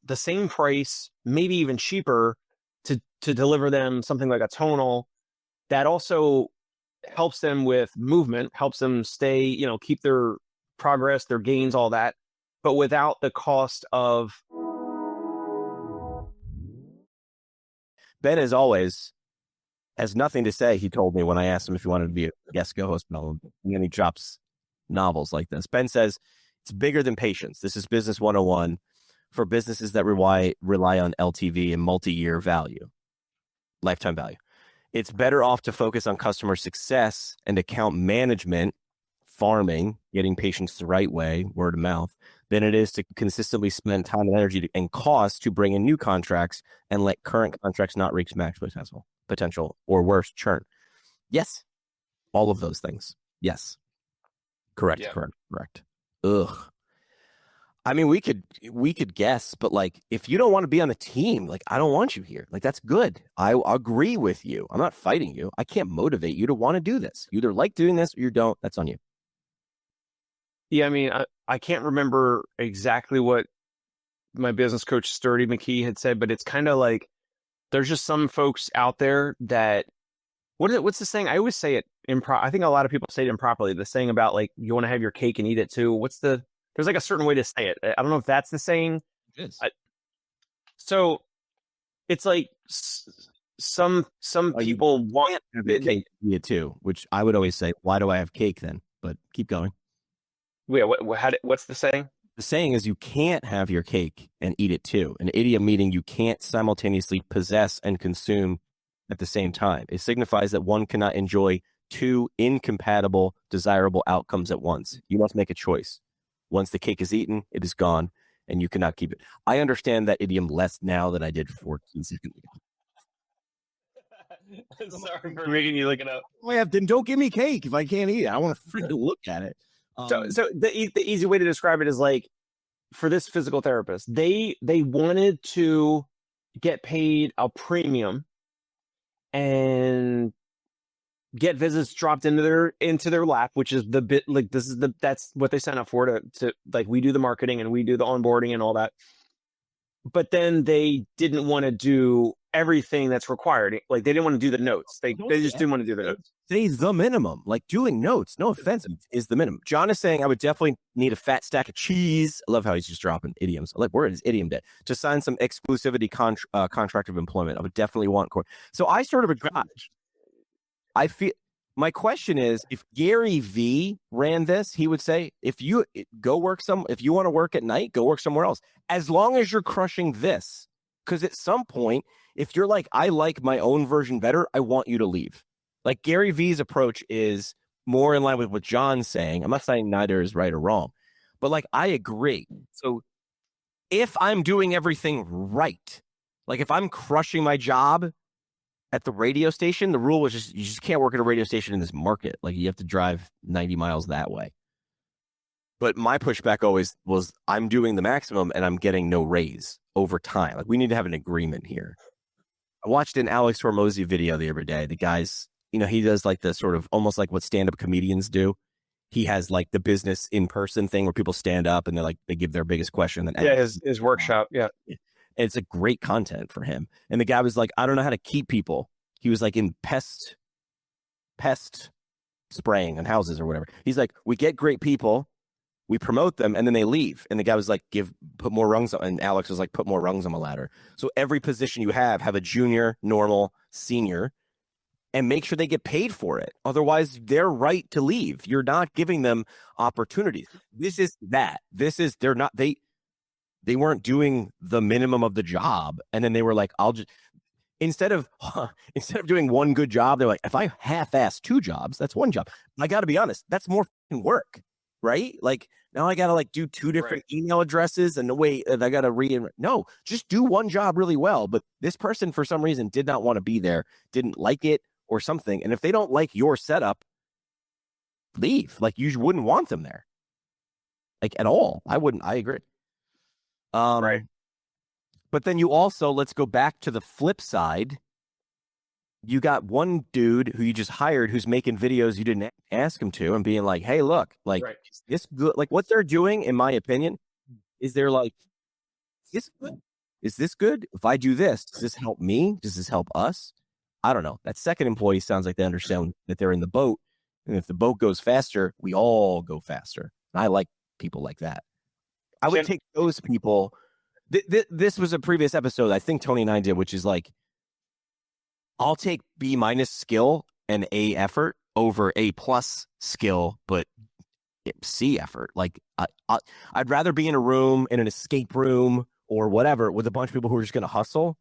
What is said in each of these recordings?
the same price, maybe even cheaper, to deliver them something like a tonal that also helps them with movement, helps them stay, keep their progress, their gains, all that, but without the cost of. Ben, as always, has nothing to say. He told me when I asked him if he wanted to be a guest co-host, and then he drops novels like this. Ben says it's bigger than patience. This is business 101 for businesses that rely on LTV and multi-year value, lifetime value. It's better off to focus on customer success and account management, farming, getting patients the right way, word of mouth, than it is to consistently spend time and energy and cost to bring in new contracts and let current contracts not reach max potential or worse, churn. Yes, all of those things. Yes. Correct. Ugh. I mean, we could guess, but like, if you don't want to be on the team, like, I don't want you here. Like, that's good. I agree with you. I'm not fighting you. I can't motivate you to want to do this. You either like doing this or you don't. That's on you. Yeah, I mean, I can't remember exactly what my business coach, Sturdy McKee, had said, but it's kind of like there's just some folks out there that, what's the saying? I always say it I think a lot of people say it improperly. The saying about like, you want to have your cake and eat it too. There's like a certain way to say it. I don't know if that's the saying. It is. So it's like some people want have your cake and eat it too, which I would always say, why do I have cake then? But keep going. Yeah, what's the saying? The saying is you can't have your cake and eat it too. An idiom meaning you can't simultaneously possess and consume at the same time. It signifies that one cannot enjoy two incompatible, desirable outcomes at once. You must make a choice. Once the cake is eaten, it is gone, and you cannot keep it. I understand that idiom less now than I did 14 seconds ago. Sorry for making you look it up. Well, then don't give me cake if I can't eat it. I want to freaking look at it. So the easy way to describe it is like, for this physical therapist, they wanted to get paid a premium and get visits dropped into their lap, which is the bit, like, that's what they sign up for, to like, we do the marketing and we do the onboarding and all that. But then they didn't want to do everything that's required. Like, they didn't want to do the notes. They just didn't want to do the notes. Say the minimum. Like, doing notes, no offense, is the minimum. John is saying I would definitely need a fat stack of cheese. I love how he's just dropping idioms. Like, where is idiom dead? To sign some exclusivity contract of employment. I would definitely want. So I sort of agree. I feel. My question is, if Gary V ran this, he would say, if you want to work at night, go work somewhere else. As long as you're crushing this. Because at some point, if you're like, I like my own version better, I want you to leave. Like, Gary V's approach is more in line with what John's saying. I'm not saying neither is right or wrong, but like, I agree. So if I'm doing everything right, like if I'm crushing my job at the radio station, the rule was just, you just can't work at a radio station in this market. Like, you have to drive 90 miles that way. But my pushback always was, I'm doing the maximum and I'm getting no raise over time. Like, we need to have an agreement here. I watched an Alex Hormozy video the other day. The guy's, he does like the sort of almost like what stand-up comedians do. He has like the business in-person thing where people stand up and they give their biggest question. And his workshop. Yeah. It's a great content for him. And the guy was like, I don't know how to keep people. He was like in pest spraying on houses or whatever. He's like, we get great people, we promote them, and then they leave. And the guy was like, put more rungs on. And Alex was like, put more rungs on the ladder. So every position you have a junior, normal, senior, and make sure they get paid for it. Otherwise, they're right to leave. You're not giving them opportunities. This is that. They weren't doing the minimum of the job. And then they were like, instead of doing one good job, they're like, if I half-ass two jobs, that's one job. I got to be honest, that's more work, right? Like, now I got to like do two different email addresses and I got to no, just do one job really well. But this person, for some reason, did not want to be there, didn't like it or something. And if they don't like your setup, leave. Like, you wouldn't want them there, like, at all. I wouldn't. I agree. Right. But then you also, let's go back to the flip side. You got one dude who you just hired who's making videos you didn't ask him to and being like, hey, look, like, this good. Like, what they're doing, in my opinion, is they're like, it's good. Is this good? If I do this, does this help me? Does this help us? I don't know. That second employee sounds like they understand that they're in the boat. And if the boat goes faster, we all go faster. And I like people like that. I would take those people. This was a previous episode I think Tony and I did, which is like, I'll take B- skill and A effort over A+ skill, but C effort. Like I'd rather be in a room, in an escape room or whatever, with a bunch of people who are just going to hustle,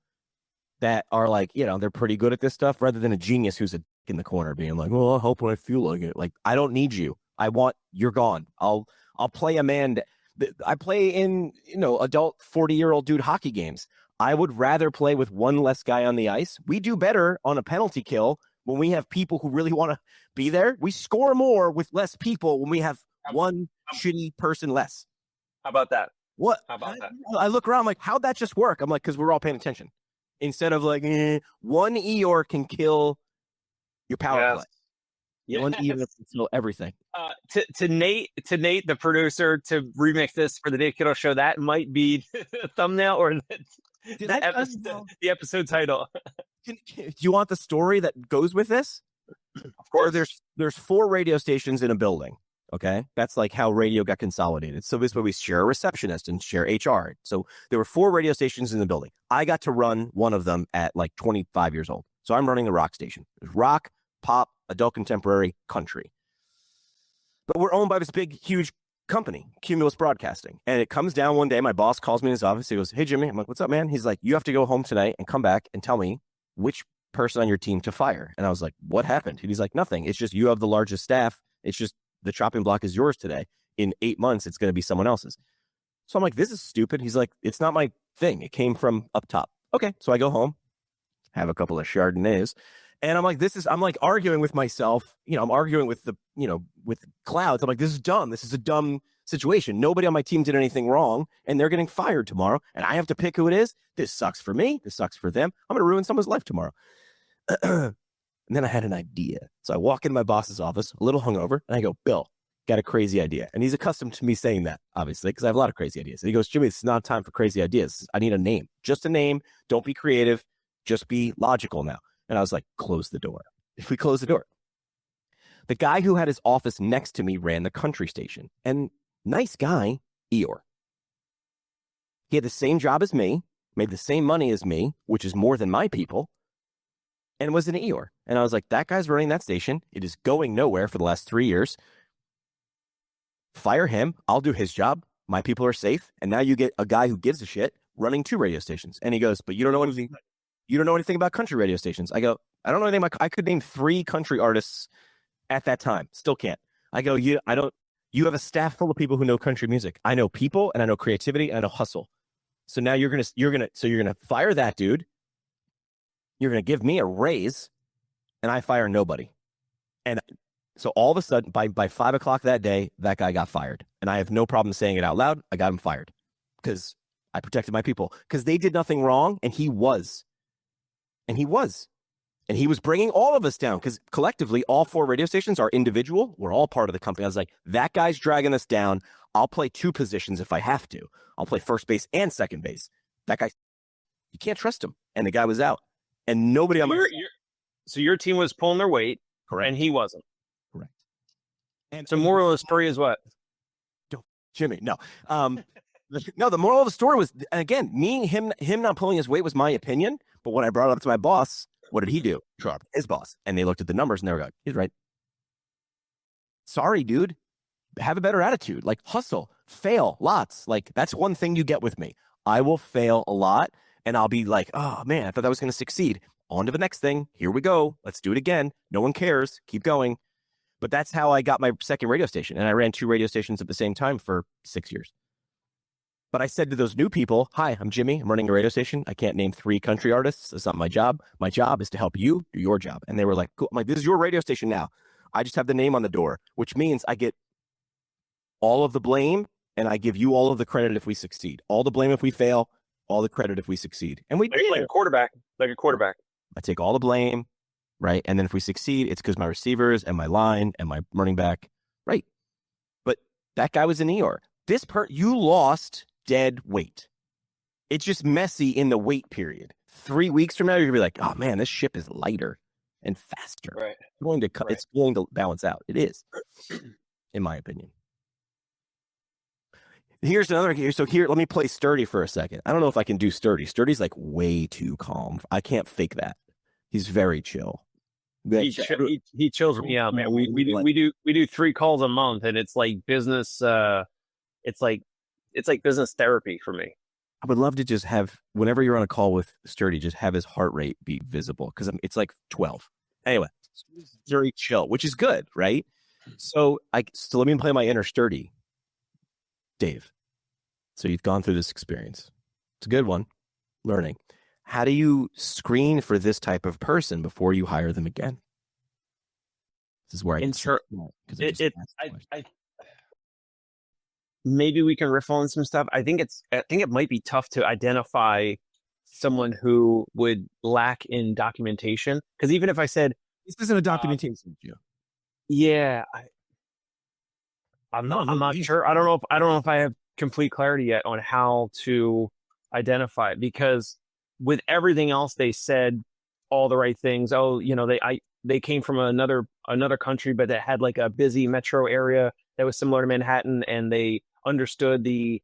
that are like, they're pretty good at this stuff, rather than a genius who's a dick in the corner being like, well, I'll help when I feel like it. Like, I don't need you. You're gone. I'll play a man. I play in, adult 40-year-old dude hockey games. I would rather play with one less guy on the ice. We do better on a penalty kill when we have people who really want to be there. We score more with less people when we have one shitty person less. How about that? What? How about that? I look around, I'm like, how'd that just work? I'm like, because we're all paying attention. Instead of like, one Eeyore can kill your power play. Yes. One Eeyore can kill everything. To Nate, the producer, to remix this for the Dave Kittle Show, that might be the thumbnail or the episode title. Do you want the story that goes with this? Of course. There's 4 radio stations in a building. Okay, that's like how radio got consolidated. So this way we share a receptionist and share HR. So there were 4 radio stations in the building. I got to run one of them at like 25 years old. So I'm running the rock station. There's rock, pop, adult contemporary, country. But we're owned by this big, huge company, Cumulus Broadcasting. And it comes down one day, my boss calls me in his office. He goes, hey, Jimmy. I'm like, what's up, man? He's like, you have to go home tonight and come back and tell me which person on your team to fire. And I was like, what happened? And he's like, nothing. It's just you have the largest staff. It's just the chopping block is yours today. In 8 months, it's going to be someone else's. So I'm like, this is stupid. He's like, it's not my thing. It came from up top. Okay. So I go home, have a couple of Chardonnays. And I'm like, I'm like arguing with myself. I'm arguing with with clouds. I'm like, this is dumb. This is a dumb situation. Nobody on my team did anything wrong, and they're getting fired tomorrow. And I have to pick who it is. This sucks for me. This sucks for them. I'm going to ruin someone's life tomorrow. And then I had an idea. So I walk into my boss's office, a little hungover, and I go, Bill, got a crazy idea. And he's accustomed to me saying that, obviously, because I have a lot of crazy ideas. And he goes, Jimmy, this is not time for crazy ideas. I need a name. Just a name. Don't be creative. Just be logical now. And I was like, close the door. If we close the door. The guy who had his office next to me ran the country station. And nice guy, Eeyore. He had the same job as me, made the same money as me, which is more than my people, and was an Eeyore. And I was like, that guy's running that station. It is going nowhere for the last 3 years. Fire him. I'll do his job. My people are safe. And now you get a guy who gives a shit running 2 radio stations. And he goes, but you don't know anything. You don't know anything about country radio stations. I go, I don't know anything about. I could name 3 country artists at that time. Still can't. I go, you have a staff full of people who know country music. I know people, and I know creativity, and I know hustle. So now you're gonna fire that dude. You're gonna give me a raise, and I fire nobody. And so all of a sudden, by 5 o'clock that day, that guy got fired, and I have no problem saying it out loud. I got him fired because I protected my people, because they did nothing wrong, and he was bringing all of us down, because collectively, all 4 radio stations are individual. We're all part of the company. I was like, that guy's dragging us down. I'll play 2 positions if I have to. I'll play first base and second base. That guy, you can't trust him. And the guy was out. And nobody on So your team was pulling their weight, correct, and he wasn't. Correct. And so moral of the story is what? Jimmy, no. No, the moral of the story was, again, him not pulling his weight was my opinion. But when I brought it up to my boss, what did he do? Sharp, his boss. And they looked at the numbers and they were like, he's right. Sorry, dude. Have a better attitude. Like, hustle, fail lots. Like, that's one thing you get with me. I will fail a lot, and I'll be like, oh, man, I thought that was going to succeed. On to the next thing. Here we go. Let's do it again. No one cares. Keep going. But that's how I got my second radio station. And I ran 2 radio stations at the same time for 6 years. But I said to those new people, hi, I'm Jimmy. I'm running a radio station. I can't name 3 country artists. That's not my job. My job is to help you do your job. And they were like, cool. I'm like, this is your radio station now. I just have the name on the door, which means I get all of the blame, and I give you all of the credit if we succeed. All the blame if we fail, all the credit if we succeed. And we did. Like a quarterback. I take all the blame, right? And then if we succeed, it's because my receivers and my line and my running back, right? But that guy was an Eeyore. You lost dead weight. It's just messy in the wait period. 3 weeks from now, you're gonna be like, oh man, this ship is lighter and faster. Right. It's going to balance out. It is, in my opinion. Here's another here. So here, let me play sturdy for a second. I don't know if I can do sturdy. Sturdy's like way too calm. I can't fake that. He's very chill. He chills me out, man. We do 3 calls a month, and it's like business. It's like business therapy for me. I would love to just have, whenever you're on a call with Sturdy, just have his heart rate be visible because it's like 12. Anyway, very chill, which is good, right? So let me play my inner Sturdy, Dave. So you've gone through this experience. It's a good one. Learning. How do you screen for this type of person before you hire them again? This is where maybe we can riff on some stuff. I think it might be tough to identify someone who would lack in documentation. Because even if I said this isn't a documentation issue, yeah, I'm not sure. I don't know if I have complete clarity yet on how to identify it, because with everything else they said all the right things. Oh, they came from another country, but that had like a busy metro area that was similar to Manhattan, and they understood the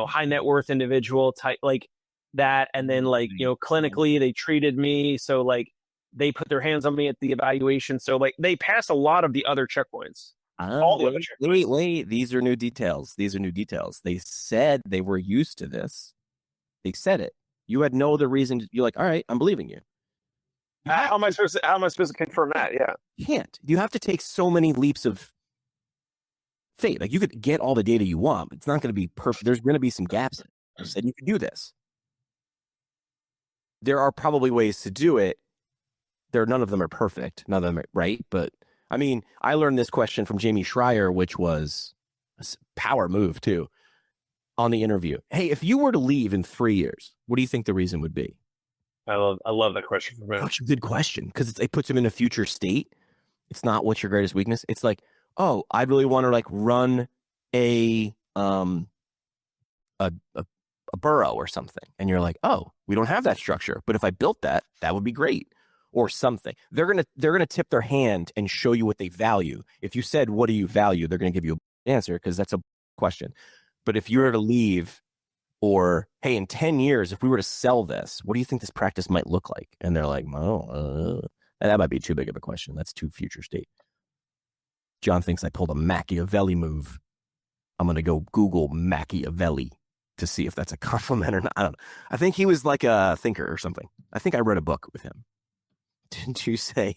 high net worth individual type like that, and then like clinically they treated me, so like they put their hands on me at the evaluation, so like they passed a lot of the other checkpoints. Wait, these are new details. They said they were used to this. They said it. You had no other reason. You're like, all right, I'm believing you. How am I supposed to confirm that? Yeah. You can't. You have to take so many leaps of faith. Like, you could get all the data you want, but it's not going to be perfect. There's going to be some gaps. You said you can do this. There are probably ways to do it. None of them are perfect. None of them are right. But I mean, I learned this question from Jamie Schreier, which was a power move too, on the interview. Hey, if you were to leave in 3 years, what do you think the reason would be? I love that question from him. Such a good question, because it puts him in a future state. It's not what's your greatest weakness. It's like, oh, I really want to like run a borough or something, and you're like, oh, we don't have that structure, but if I built that, that would be great, or something. They're gonna tip their hand and show you what they value. If you said, what do you value, they're gonna give you an answer, because that's a question. But if you were to leave, or hey, in 10 years, if we were to sell this, what do you think this practice might look like? And they're like, that might be too big of a question. That's too future state. John thinks I pulled a Machiavelli move. I'm going to go Google Machiavelli to see if that's a compliment or not. I don't know. I think he was like a thinker or something. I think I read a book with him. Didn't you say?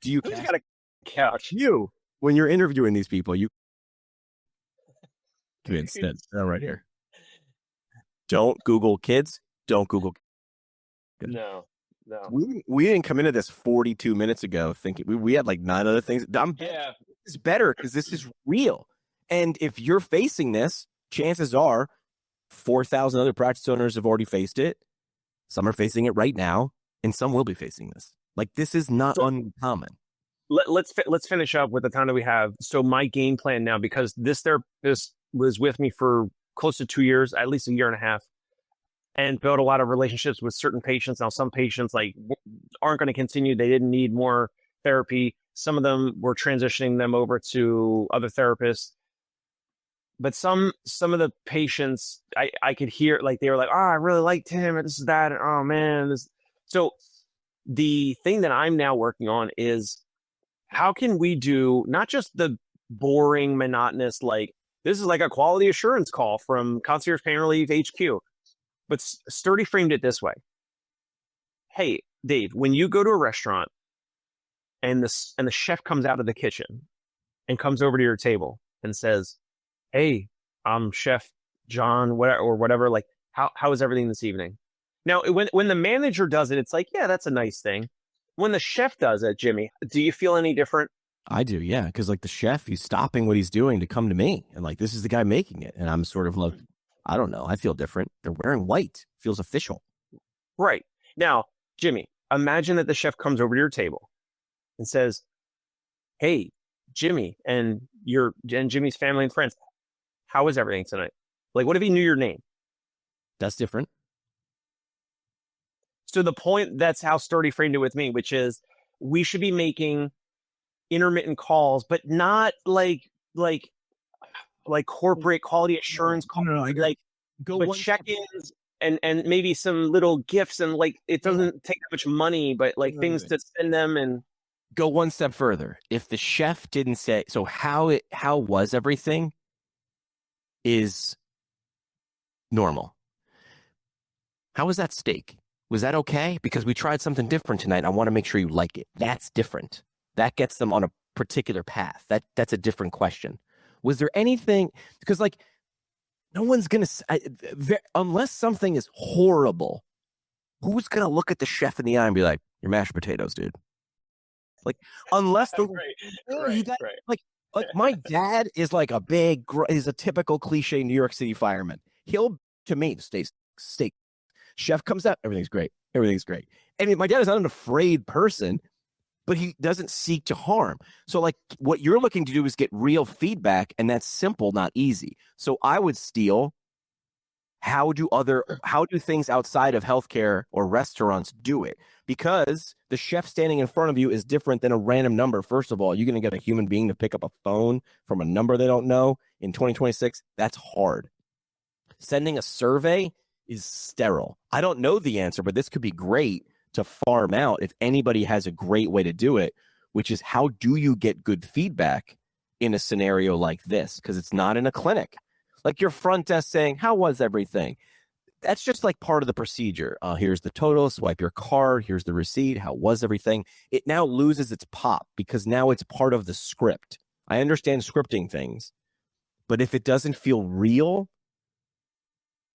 Do you got a couch? You, when you're interviewing these people, you instead right here. Don't Google kids. Don't Google. No. We didn't come into this 42 minutes ago thinking we had like 9 other things. It's better because this is real. And if you're facing this, chances are 4,000 other practice owners have already faced it. Some are facing it right now, and some will be facing this. Like, this is not uncommon. Let's finish up with the time that we have. So my game plan now, because this therapist was with me for close to 2 years, at least a year and a half, and built a lot of relationships with certain patients. Now, some patients like aren't going to continue. They didn't need more therapy. Some of them were transitioning them over to other therapists. But some of the patients, I could hear, like, they were like, oh, I really liked him, and this is that, and oh man, this. So the thing that I'm now working on is, how can we do not just the boring, monotonous, like, this is like a quality assurance call from Concierge Pain Relief HQ, but Sturdy framed it this way. Hey, Dave, when you go to a restaurant and the chef comes out of the kitchen and comes over to your table and says, hey, I'm Chef John, whatever, like, how is everything this evening? Now, when the manager does it, it's like, yeah, that's a nice thing. When the chef does it, Jimmy, do you feel any different? I do, yeah, because like the chef, he's stopping what he's doing to come to me, and like, this is the guy making it, and I'm sort of like, I don't know, I feel different. They're wearing white, feels official. Right. Now, Jimmy, imagine that the chef comes over to your table and says, hey, Jimmy and Jimmy's family and friends, how is everything tonight? Like, what if he knew your name? That's different. So the point, that's how Sturdy framed it with me, which is we should be making intermittent calls, but not like corporate quality assurance calls, No, I agree. like, Go but one step. check-ins and maybe some little gifts, and like it Yeah. doesn't take that much money, but like things to send them. And Go one step further. If the chef didn't say so, how was everything is normal. How was that steak? Was that okay? Because we tried something different tonight. I want to make sure you like it. That's different. That gets them on a particular path. That's a different question. Was there anything? Because like no one's gonna unless something is horrible. Who's gonna look at the chef in the eye and be like, "Your mashed potatoes, dude"? Like unless the like my dad is like a he's a typical cliche New York City fireman. He'll to me steak. Chef comes out, everything's great. Everything's great. I mean, my dad is not an afraid person, but he doesn't seek to harm. So like what you're looking to do is get real feedback, and that's simple, not easy. So I would steal how do things outside of healthcare or restaurants do it? Because the chef standing in front of you is different than a random number. First of all, you're going to get a human being to pick up a phone from a number they don't know in 2026. That's hard. Sending a survey is sterile. I don't know the answer, but this could be great to farm out if anybody has a great way to do it, which is how do you get good feedback in a scenario like this? Because it's not in a clinic. Like your front desk saying, how was everything? That's just like part of the procedure. Here's the total, swipe your card, here's the receipt, how was everything? It now loses its pop because now it's part of the script. I understand scripting things, but if it doesn't feel real,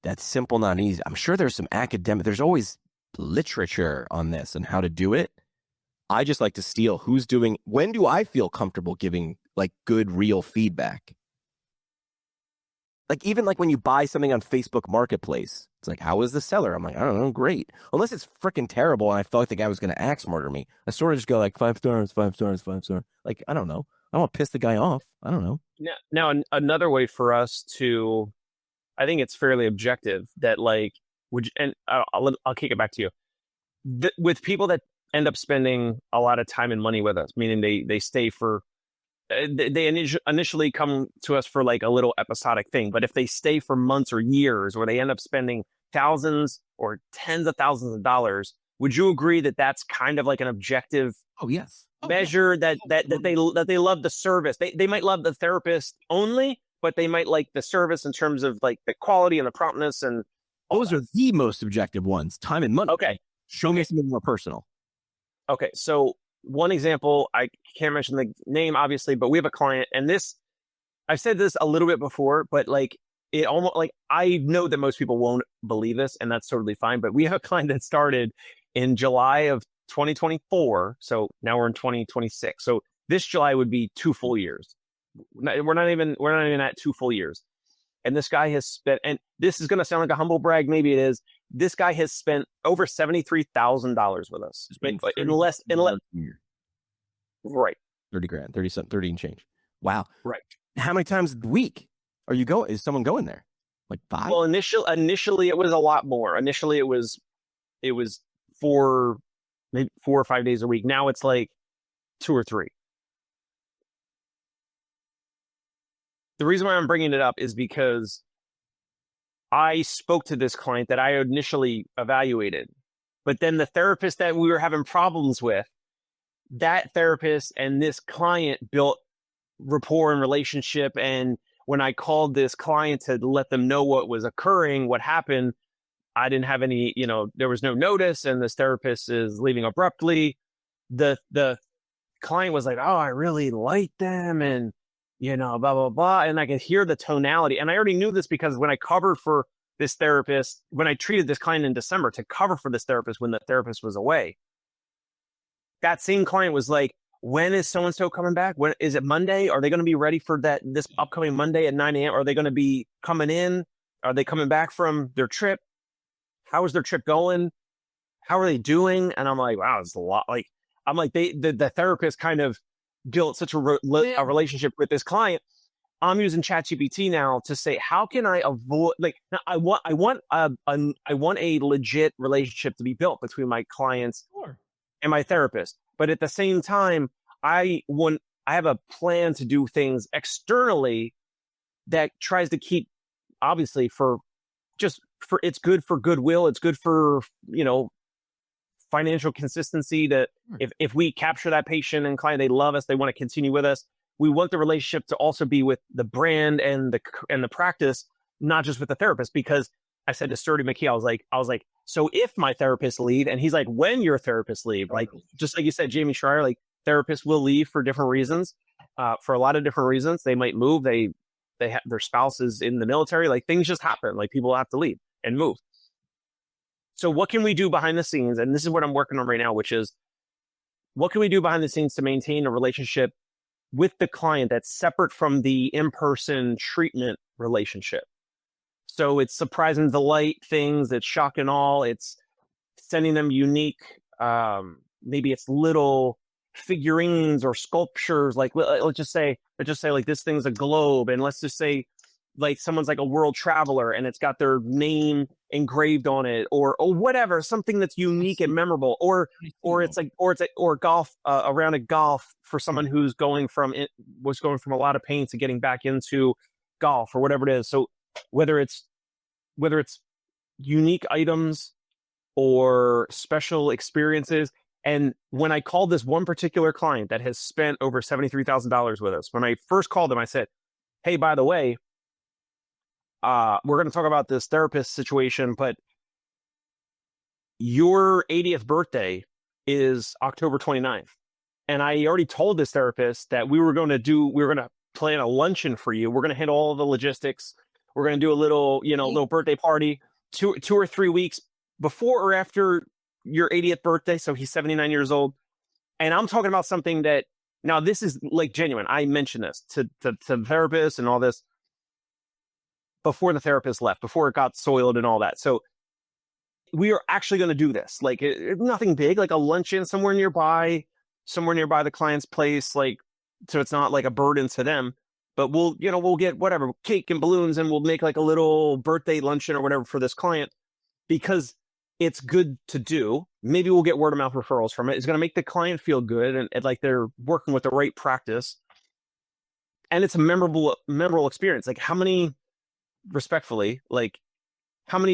that's simple, not easy. I'm sure there's some there's always literature on this and how to do it. I just like to steal when do I feel comfortable giving like good, real feedback? Like even like when you buy something on Facebook Marketplace, it's like, how is the seller? I'm like, I don't know, great. Unless it's freaking terrible and I felt like the guy was going to axe murder me. I sort of just go like 5 stars, 5 stars, 5 stars. Like, I don't know. I don't want to piss the guy off. I don't know. now another way for us to, I think it's fairly objective that like, and I'll kick it back to you. With people that end up spending a lot of time and money with us, meaning they stay for, they initially come to us for like a little episodic thing, but if they stay for months or years, or they end up spending thousands or tens of thousands of dollars, would you agree that that's kind of like an objective measure that they love the service? They might love the therapist only, but they might like the service in terms of like the quality and the promptness, and those are the most objective ones. Time and money. Okay. Show me something more personal. Okay. So one example, I can't mention the name obviously, but we have a client, and this, I've said this a little bit before, but like it almost like, I know that most people won't believe this, and that's totally fine. But we have a client that started in July of 2024. So now we're in 2026. So this July would be 2 full years. We're not even at 2 full years. And this guy has spent, and this is going to sound like a humble brag, maybe it is. This guy has spent over $73,000 with us. Right. 30 grand, 30 and change. Wow. Right. How many times a week is someone going there? Like 5? Well, initially it was a lot more. Initially it was maybe 4 or 5 days a week. Now it's like 2 or 3. The reason why I'm bringing it up is because I spoke to this client that I initially evaluated, but then the therapist that we were having problems with, that therapist and this client built rapport and relationship. And when I called this client to let them know what was occurring, what happened, I didn't have any, there was no notice, and this therapist is leaving abruptly. The client was like, oh, I really like them, and blah, blah, blah. And I could hear the tonality. And I already knew this because when I covered for this therapist, when I treated this client in December to cover for this therapist when the therapist was away, that same client was like, when is so-and-so coming back? When is it Monday? Are they going to be ready for this upcoming Monday at 9 a.m.? Are they going to be coming in? Are they coming back from their trip? How is their trip going? How are they doing? And I'm like, wow, it's a lot. Like, I'm like, the therapist kind of built such a relationship with this client. I'm using ChatGPT now to say, how can I avoid, like, now I want a legit relationship to be built between my clients Sure. and my therapist. But at the same time, I want, I have a plan to do things externally that tries to keep, obviously, for just for, it's good for goodwill. It's good for, financial consistency, that if we capture that patient and client, they love us, they want to continue with us. We want the relationship to also be with the brand and the practice, not just with the therapist. Because I said to Sturdy McKee, I was like, so if my therapist leave, and he's like, when your therapist leave, like, just like you said, Jamie Schreier, like, therapists will leave for different reasons, for a lot of different reasons. They might move, they have their spouses in the military, like, things just happen, like, people have to leave and move. So what can we do behind the scenes? And this is what I'm working on right now, which is, what can we do behind the scenes to maintain a relationship with the client that's separate from the in-person treatment relationship? So it's surprise and delight things, it's shock and awe, it's sending them unique, maybe it's little figurines or sculptures. Like, let's just say like, this thing's a globe, and let's just say like someone's like a world traveler and it's got their name engraved on it, or whatever, something that's unique and memorable, or golf, around a golf for someone who's going from a lot of pain to getting back into golf, or whatever it is. So whether it's unique items or special experiences. And when I called this one particular client that has spent over $73,000 with us, when I first called them, I said, hey, by the way, we're going to talk about this therapist situation, but your 80th birthday is October 29th. And I already told this therapist that we were going to plan a luncheon for you. We're going to handle all the logistics. We're going to do a little birthday party 2 or 3 weeks before or after your 80th birthday. So he's 79 years old. And I'm talking about something that, now this is like genuine. I mentioned this to the therapist and all this before the therapist left, before it got soiled and all that. So we are actually going to do this, like, nothing big, like a luncheon somewhere nearby the client's place, like, so it's not like a burden to them. But we'll get whatever, cake and balloons, and we'll make like a little birthday luncheon or whatever for this client, because it's good to do. Maybe we'll get word of mouth referrals from it. It's going to make the client feel good, and like they're working with the right practice. And it's a memorable experience. Like, how many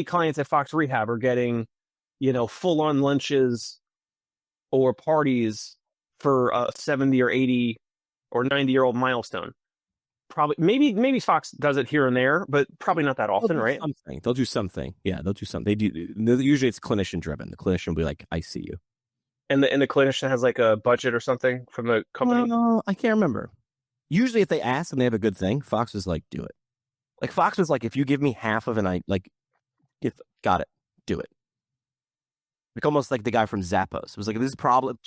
clients at Fox Rehab are getting, full on lunches or parties for a 70 or 80 or 90-year-old milestone? Probably, maybe Fox does it here and there, but probably not that often, right? They'll do something. Yeah, they'll do something. They do. Usually it's clinician driven. The clinician will be like, I see you. And the clinician has like a budget or something from the company? No, I can't remember. Usually if they ask and they have a good thing, Fox is like, do it. Like, Fox was like, if you give me half of got it, do it. Like, almost like the guy from Zappos. It was like, if this problem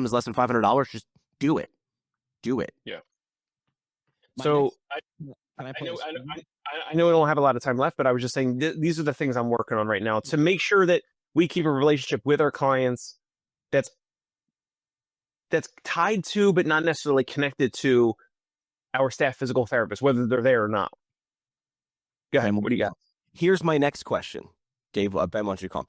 is less than $500, just do it. Do it. Yeah. So I know we don't have a lot of time left, but I was just saying, these are the things I'm working on right now to make sure that we keep a relationship with our clients that's tied to, but not necessarily connected to, our staff physical therapists, whether they're there or not. Go ahead. What do you got? Here's my next question. Dave, Ben wants you to call.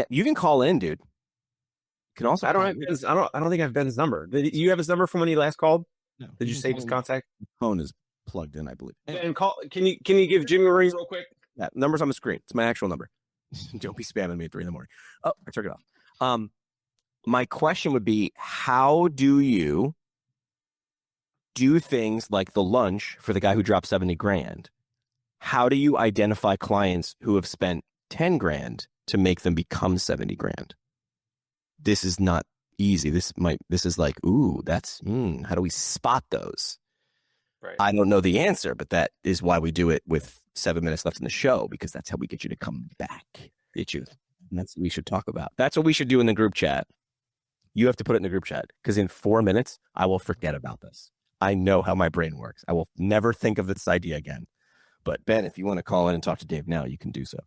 You can call in, dude. You can also. I don't think I have Ben's number. Did you have his number from when he last called? No. Did you save his contact? Phone is plugged in, I believe. And call. Can you give Jimmy a ring real quick? Yeah, number's on the screen. It's my actual number. Don't be spamming me at 3 a.m. Oh, I took it off. My question would be, how do you do things like the lunch for the guy who dropped 70 grand? How do you identify clients who have spent 10 grand to make them become 70 grand? This is not easy. This is like, ooh, how do we spot those? Right. I don't know the answer, but that is why we do it with 7 minutes left in the show, because that's how we get you to come back. Get you. And that's what we should talk about. That's what we should do in the group chat. You have to put it in the group chat, because in 4 minutes, I will forget about this. I know how my brain works. I will never think of this idea again. But Ben, if you want to call in and talk to Dave now, you can do so.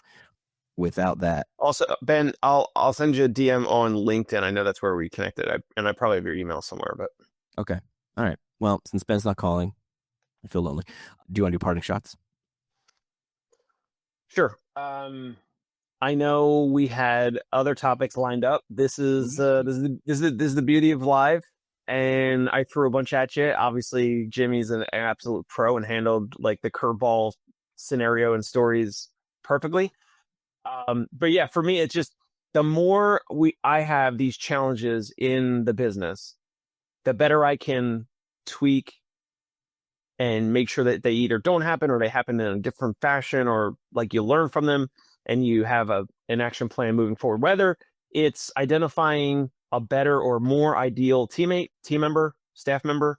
Without that. Also, Ben, I'll send you a DM on LinkedIn. I know that's where we connected. I probably have your email somewhere, but. Okay. All right. Well, since Ben's not calling, I feel lonely. Do you want to do parting shots? Sure. I know we had other topics lined up. This is the beauty of live, and I threw a bunch at you. Obviously, Jimmy's an absolute pro and handled like the curveball scenario and stories perfectly. But yeah, for me, it's just the more I have these challenges in the business, the better I can tweak and make sure that they either don't happen or they happen in a different fashion, or like you learn from them and you have an action plan moving forward, whether it's identifying a better or more ideal teammate, team member, staff member,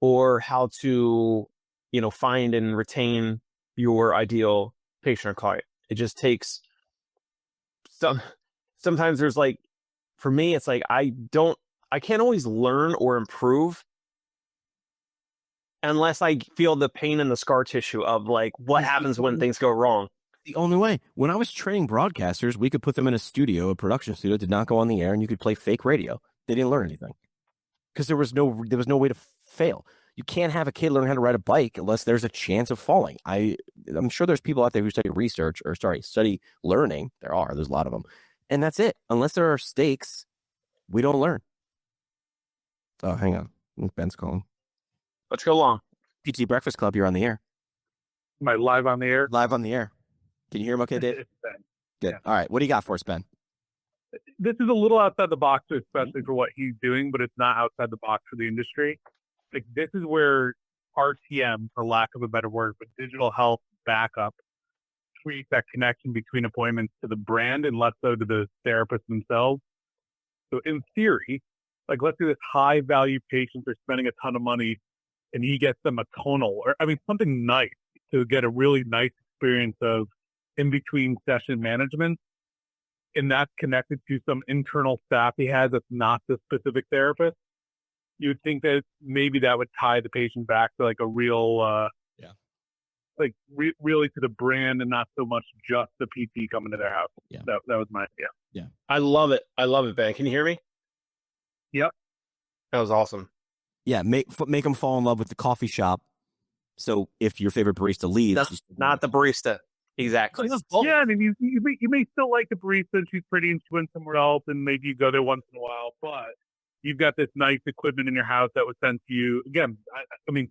or how to, find and retain your ideal patient or client. It just takes sometimes there's like, for me, it's like, I can't always learn or improve unless I feel the pain and the scar tissue of like what happens when things go wrong. The only way. When I was training broadcasters, we could put them in a production studio, did not go on the air, and you could play fake radio. They didn't learn anything because there was no way to fail. You can't have a kid learn how to ride a bike unless there's a chance of falling. I'm sure there's people out there who study learning. There's a lot of them, and that's it. Unless there are stakes, we don't learn. Oh, hang on, Ben's calling. Let's go along. PT Breakfast Club, you're on the air. Am I live on the air? Live on the air. Can you hear him okay, Dave? Good. Yeah. All right. What do you got for us, Ben? This is a little outside the box, especially for what he's doing, but it's not outside the box for the industry. Like, this is where RTM, for lack of a better word, but digital health backup, creates that connection between appointments to the brand and less so to the therapists themselves. So in theory, like, let's say this high value patients are spending a ton of money and he gets them a tonal, or something nice to get a really nice experience of in between session management. And that's connected to some internal staff he has that's not the specific therapist. You would think that maybe that would tie the patient back to like a real, really to the brand and not so much just the PT coming to their house. Yeah. That was my idea. Yeah. I love it. I love it, Ben. Can you hear me? Yep. That was awesome. Yeah. Make them fall in love with the coffee shop. So if your favorite barista leaves, that's not the barista. Exactly. Yeah, you may still like the barista and she's pretty and she went somewhere else and maybe you go there once in a while, but you've got this nice equipment in your house that was sent to you. Again,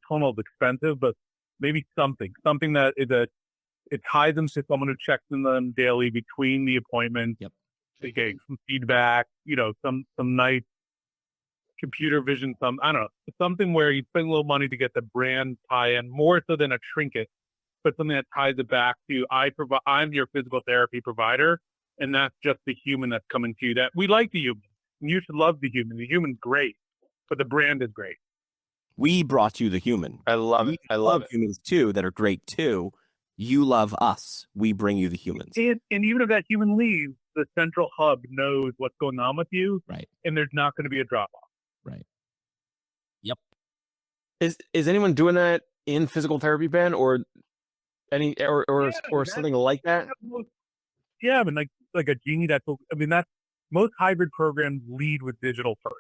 tonal is expensive, but maybe something that it ties them to someone who checks in them daily between the appointments. Yep. They get some feedback, some nice computer vision, something where you spend a little money to get the brand tie-in more so than a trinket, but something that ties it back to I'm your physical therapy provider, and that's just the human that's coming to you. That we like the human. You should love the human. The human's great, but the brand is great. We brought you the human. I love it. I love it. Humans too that are great too. You love us. We bring you the humans. And even if that human leaves, the central hub knows what's going on with you, right? And there's not going to be a drop off. Right. Yep. Is anyone doing that in physical therapy, Ben, or something like that? Yeah, like a genie. That's most hybrid programs lead with digital first,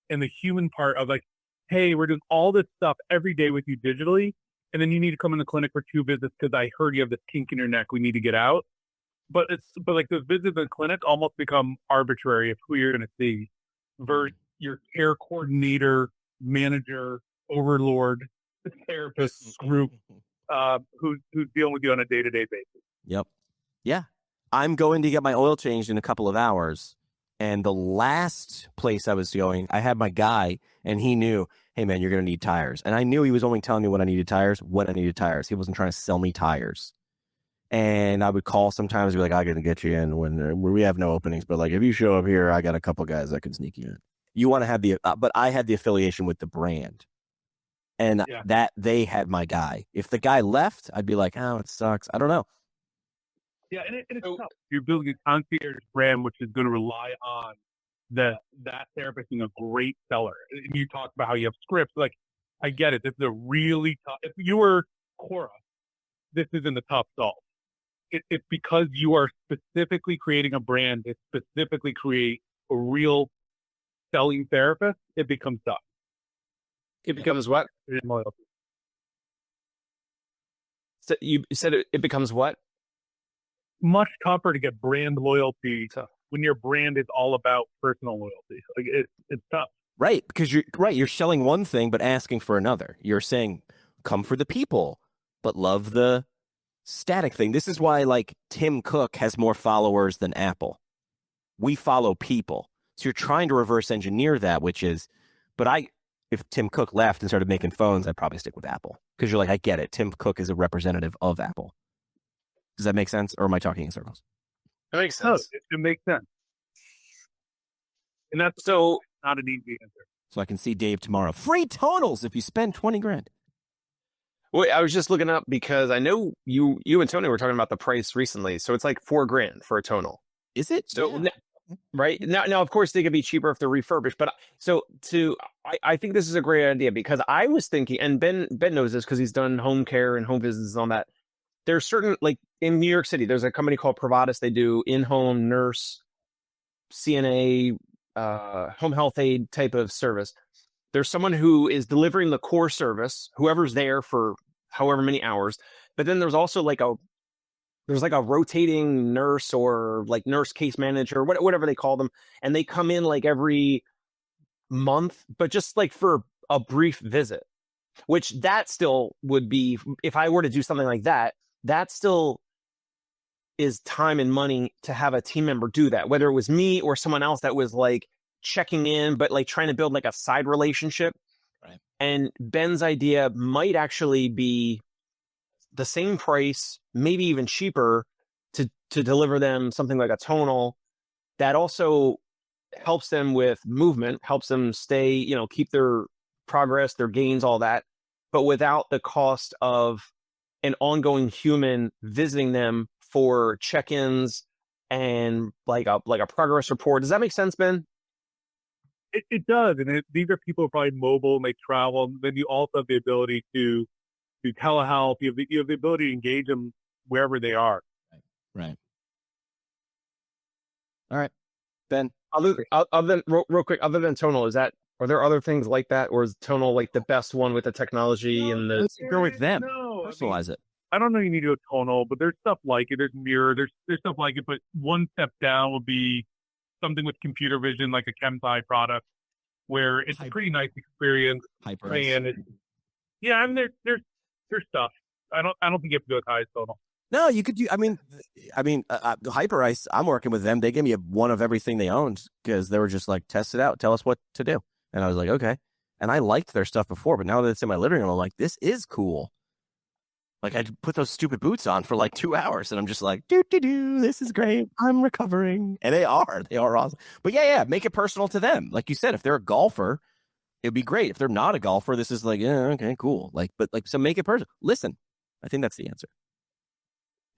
and the human part of like, hey, we're doing all this stuff every day with you digitally, and then you need to come in the clinic for 2 visits because I heard you have this kink in your neck. We need to get out. But like those visits in the clinic almost become arbitrary of who you're going to see versus your care coordinator, manager, overlord, therapist group who's dealing with you on a day-to-day basis. Yep. Yeah. I'm going to get my oil changed in a couple of hours. And the last place I was going, I had my guy and he knew, hey man, you're going to need tires. And I knew he was only telling me when I needed tires. He wasn't trying to sell me tires. And I would call sometimes, be like, I'm going to get you in when we have no openings. But like, if you show up here, I got a couple guys that can sneak you in. You want to have but I had the affiliation with the brand. And that they had my guy. If the guy left, I'd be like, oh, it sucks. I don't know. Yeah, and it's tough. You're building a concierge brand, which is going to rely on that therapist being a great seller. And you talk about how you have scripts. Like, I get it. This is a really tough. If you were Cora, this isn't a tough solve. It's because you are specifically creating a brand to specifically create a real selling therapist. It becomes tough. It becomes what? So you said it becomes what? Much tougher to get brand loyalty Tough. when your brand is all about personal loyalty. Like it's tough. Right, because you're selling one thing but asking for another. You're saying come for the people, but love the static thing. This is why like Tim Cook has more followers than Apple. We follow people. So you're trying to reverse engineer that, which is, if Tim Cook left and started making phones, I'd probably stick with Apple. Because you're like, I get it. Tim Cook is a representative of Apple. Does that make sense? Or am I talking in circles? That makes No, sense. it makes sense. And that's So not an easy answer. So I can see Dave tomorrow. Free tonals if you spend 20 grand. wait, I was just looking up because I know you and Tony were talking about the price recently. So it's like $4,000 for a tonal. Is it? So right now, of course, they could be cheaper if they're refurbished. But I think this is a great idea because I was thinking, and Ben knows this because he's done home care and home visits and all that. There's certain, like in New York City, there's a company called Provatus. They do in-home nurse, CNA, home health aide type of service. There's someone who is delivering the core service, whoever's there for however many hours. But then there's also like a rotating nurse or like nurse case manager, whatever they call them. And they come in like every month, but just like for a brief visit, which that still would be, if I were to do something like that, that still is time and money to have a team member do that, whether it was me or someone else that was like checking in, but like trying to build like a side relationship. Right. And Ben's idea might actually be the same price, maybe even cheaper to deliver them something like a tonal that also helps them with movement, helps them stay, keep their progress, their gains, all that, but without the cost of an ongoing human visiting them for check-ins and like a progress report. Does that make sense, Ben? It does, and these are people who are probably mobile and they travel. And then you also have the ability to telehealth. You have the ability to engage them wherever they are. Right. All right, Ben. Other than real quick, other than tonal, are there other things like that, or is tonal like the best one with the technology and the? Let's go with them. No, Personalize it. I don't know you need to do a tonal, but there's stuff like it. There's mirror. There's stuff like it. But one step down would be something with computer vision, like a ChemSci product, where it's a pretty nice experience. Hyper. Yeah, I mean there's stuff. I don't think you have to go as high as tonal. No, you could do. I mean, Hyperice. I'm working with them. They gave me one of everything they owned because they were just like, test it out, tell us what to do, and I was like, okay. And I liked their stuff before, but now that it's in my living room, I'm like, this is cool. Like I put those stupid boots on for like 2 hours, and I'm just like, this is great. I'm recovering, and they are awesome. But yeah, make it personal to them. Like you said, if they're a golfer, it'd be great. If they're not a golfer, this is like, yeah, okay, cool. So make it personal. Listen, I think that's the answer.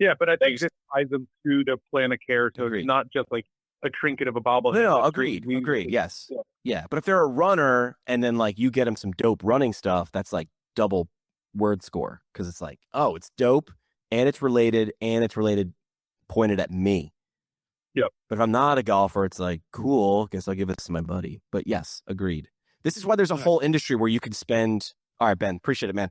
Yeah, but I think this ties them to the plan of care, so Agreed. it's not just like a trinket of a bobblehead. No, agreed. Yes. Yeah. But if they're a runner and then like you get them some dope running stuff, that's like double word score because it's like, oh, it's dope and it's related pointed at me. Yep. But if I'm not a golfer, it's like, cool, guess I'll give this to my buddy. But yes, agreed. This is why there's a whole industry where you could spend. All right, Ben, appreciate it, man.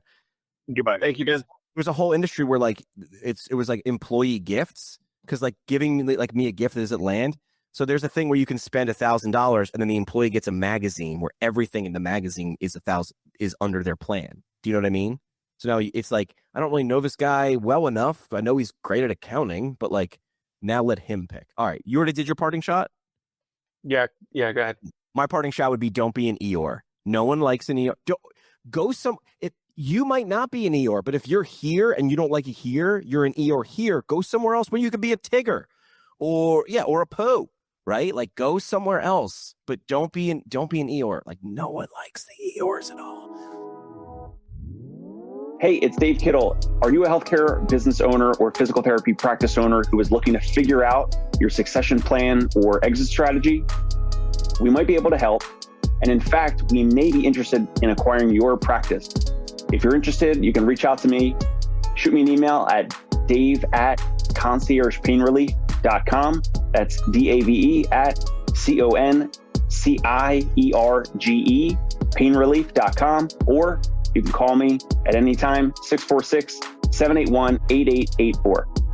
Goodbye. Thank you, Ben. There's a whole industry where like it was like employee gifts because like giving like me a gift that doesn't land. So there's a thing where you can spend $1,000 and then the employee gets a magazine where everything in the magazine is under their plan. Do you know what I mean? So now it's like, I don't really know this guy well enough. I know he's great at accounting, but like now let him pick. All right. You already did your parting shot? Yeah, go ahead. My parting shot would be don't be an Eeyore. No one likes an Eeyore. You might not be an Eeyore, but if you're here and you don't like it here, you're an Eeyore here. Go somewhere else where you can be a Tigger or a Poe, right? Like go somewhere else, but don't be an Eeyore. Like no one likes the Eeyores at all. Hey, it's Dave Kittle. Are you a healthcare business owner or physical therapy practice owner who is looking to figure out your succession plan or exit strategy? We might be able to help. And in fact, we may be interested in acquiring your practice. If you're interested, you can reach out to me. Shoot me an email at dave@conciergepainrelief.com. That's DAVE at CONCIERGE painrelief.com. Or you can call me at any time, 646 781-8884.